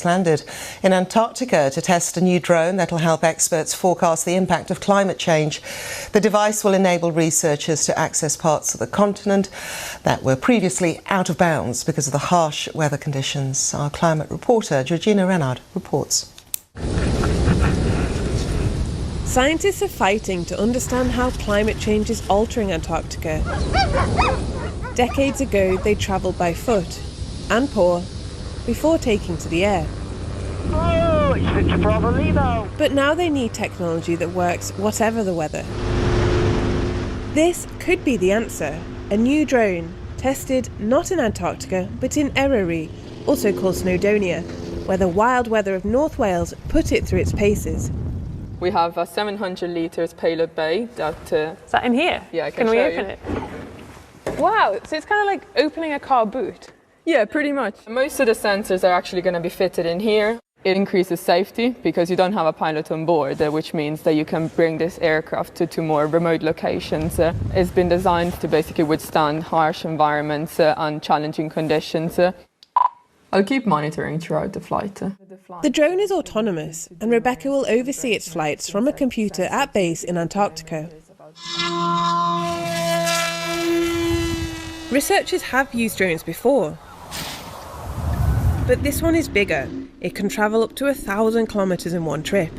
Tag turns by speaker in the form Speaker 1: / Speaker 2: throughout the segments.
Speaker 1: Landed in Antarctica to test a new drone that will help experts forecast the impact of climate change. The device will enable researchers to access parts of the continent that were previously out of bounds because of the harsh weather conditions. Our climate reporter Georgina Renard reports.
Speaker 2: Scientists are fighting to understand how climate change is altering Antarctica. Decades ago, they travelled by foot and paw before taking to the air.
Speaker 3: Oh, it's Victor Bravo Limo.
Speaker 2: But now they need technology that works whatever the weather. This could be the answer. A new drone, tested not in Antarctica, but in Eryri, also called Snowdonia, where the wild weather of North Wales put it through its paces.
Speaker 4: We have a 700 litres payload bay that...
Speaker 5: Is that in here?
Speaker 4: Yeah, I
Speaker 5: can we open it? Wow, so it's kind of like opening a car boot.
Speaker 4: Yeah, pretty much. Most of the sensors are actually going to be fitted in here. It increases safety because you don't have a pilot on board, which means that you can bring this aircraft to more remote locations. It's been designed to basically withstand harsh environments and challenging conditions. I'll keep monitoring throughout the flight.
Speaker 2: The drone is autonomous, and Rebecca will oversee its flights from a computer at base in Antarctica. Researchers have used drones before, but this one is bigger. It can travel up to 1,000 kilometres in one trip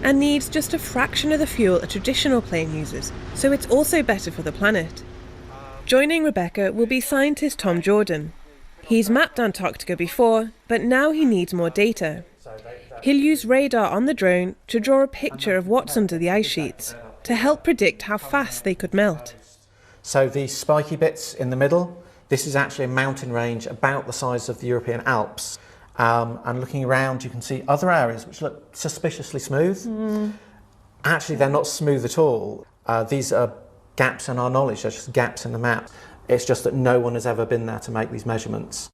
Speaker 2: and needs just a fraction of the fuel a traditional plane uses, so it's also better for the planet. Joining Rebecca will be scientist Tom Jordan. He's mapped Antarctica before, but now he needs more data. He'll use radar on the drone to draw a picture of what's under the ice sheets to help predict how fast they could melt.
Speaker 6: So these spiky bits in the middle, this is actually a mountain range about the size of the European Alps. And looking around, you can see other areas which look suspiciously smooth. Actually, they're not smooth at all. These are gaps in our knowledge, they're just gaps in the map. It's just that no one has ever been there to make these measurements.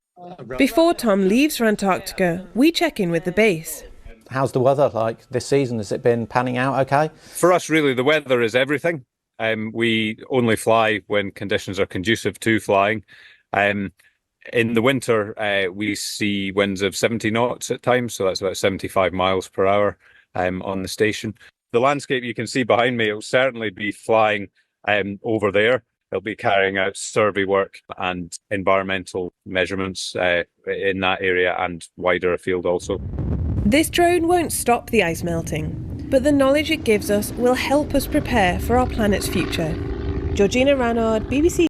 Speaker 2: Before Tom leaves for Antarctica, we check in with the base.
Speaker 6: How's the weather like this season? Has it been panning out okay?
Speaker 7: For us, really, the weather is everything. We only fly when conditions are conducive to flying. In the winter, we see winds of 70 knots at times, so that's about 75 miles per hour on the station. The landscape you can see behind me, it will certainly be flying over there. They'll be carrying out survey work and environmental measurements in that area and wider afield also.
Speaker 2: This drone won't stop the ice melting, but the knowledge it gives us will help us prepare for our planet's future. Georgina Renard, BBC